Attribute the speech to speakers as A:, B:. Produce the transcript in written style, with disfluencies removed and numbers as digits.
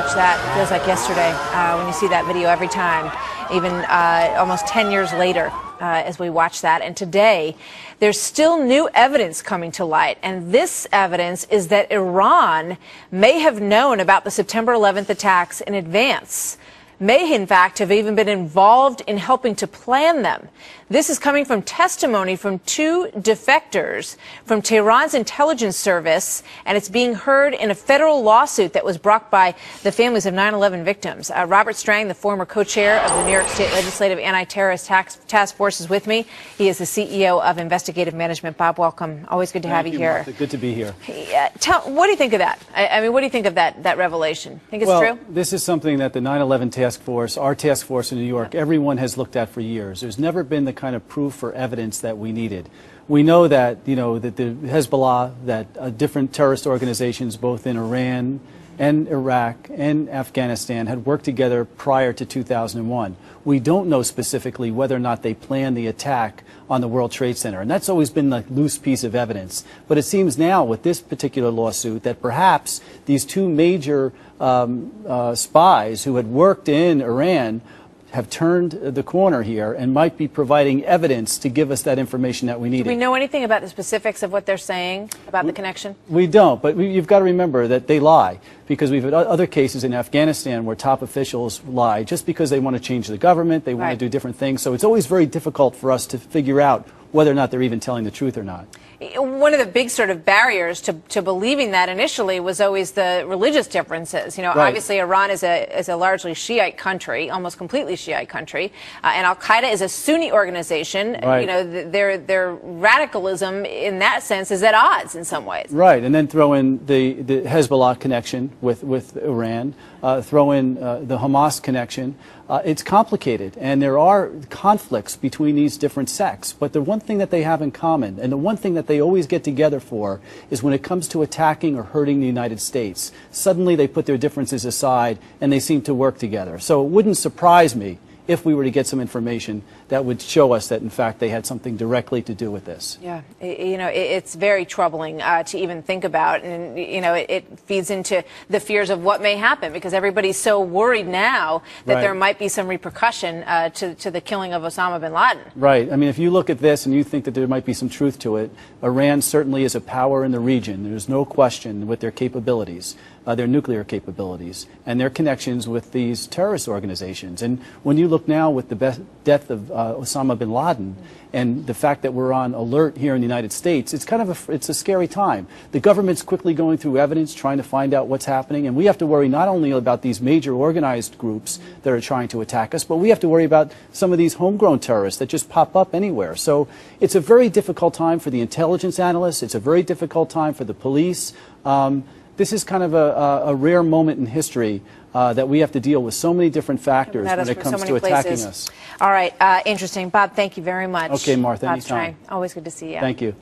A: watch that. It feels like yesterday when you see that video every time, even almost 10 years later as we watch that. And today, there's still new evidence coming to light. And this evidence is that Iran may have known about the September 11th attacks in advance. May, in fact, have even been involved in helping to plan them. This is coming from testimony from two defectors from Tehran's intelligence service, and it's being heard in a federal lawsuit that was brought by the families of 9/11 victims. Robert Strang, the former co-chair of the New York State Legislative Anti-Terrorist Task Force, is with me. He is the CEO of Investigative Management. Bob, welcome. Always good to have you here.
B: Martha. Good to be here.
A: What do you think of that? I mean, what do you think of that revelation? Think it's true?
B: This is something that the 9/11 task force, our task force in New York, everyone has looked at for years. There's never been the kind of proof or evidence that we needed. We know that, that the Hezbollah, that different terrorist organizations, both in Iran and Iraq and Afghanistan, had worked together prior to 2001. We don't know specifically whether or not they planned the attack on the World Trade Center, and that's always been the loose piece of evidence. But it seems now with this particular lawsuit that perhaps these two major spies who had worked in Iran have turned the corner here and might be providing evidence to give us that information that we needed.
A: Do we know anything about the specifics of what they're saying about the connection?
B: We don't, but you've got to remember that they lie, because we've had other cases in Afghanistan where top officials lie just because they want to change the government, they want to do different things. So it's always very difficult for us to figure out whether or not they're even telling the truth or not.
A: One of the big sort of barriers to believing that initially was always the religious differences. Obviously Iran is a largely Shiite country, almost completely Shiite country, and Al Qaeda is a Sunni organization. Their radicalism in that sense is at odds in some ways.
B: Right, and then throw in the Hezbollah connection with Iran, throw in the Hamas connection. It's complicated, and there are conflicts between these different sects. But the one thing that they have in common, and the one thing that they always get together for, is when it comes to attacking or hurting the United States, suddenly they put their differences aside and they seem to work together. So it wouldn't surprise me if we were to get some information that would show us that, in fact, they had something directly to do with this.
A: Yeah, it's very troubling to even think about, and, it feeds into the fears of what may happen, because everybody's so worried now that there might be some repercussion to the killing of Osama bin Laden.
B: Right. I mean, if you look at this and you think that there might be some truth to it, Iran certainly is a power in the region. There's no question with their capabilities, their nuclear capabilities, and their connections with these terrorist organizations. And when you look now with the death of Osama bin Laden and the fact that we're on alert here in the United States, it's kind of it's a scary time. The government's quickly going through evidence, trying to find out what's happening, and we have to worry not only about these major organized groups that are trying to attack us, but we have to worry about some of these homegrown terrorists that just pop up anywhere. So it's a very difficult time for the intelligence analysts. It's a very difficult time for the police. This is kind of a rare moment in history that we have to deal with so many different factors when it comes to attacking us.
A: All right, interesting. Bob, thank you very much.
B: Okay, Martha,
A: Bob
B: anytime.
A: Strang, always good to see you.
B: Thank you.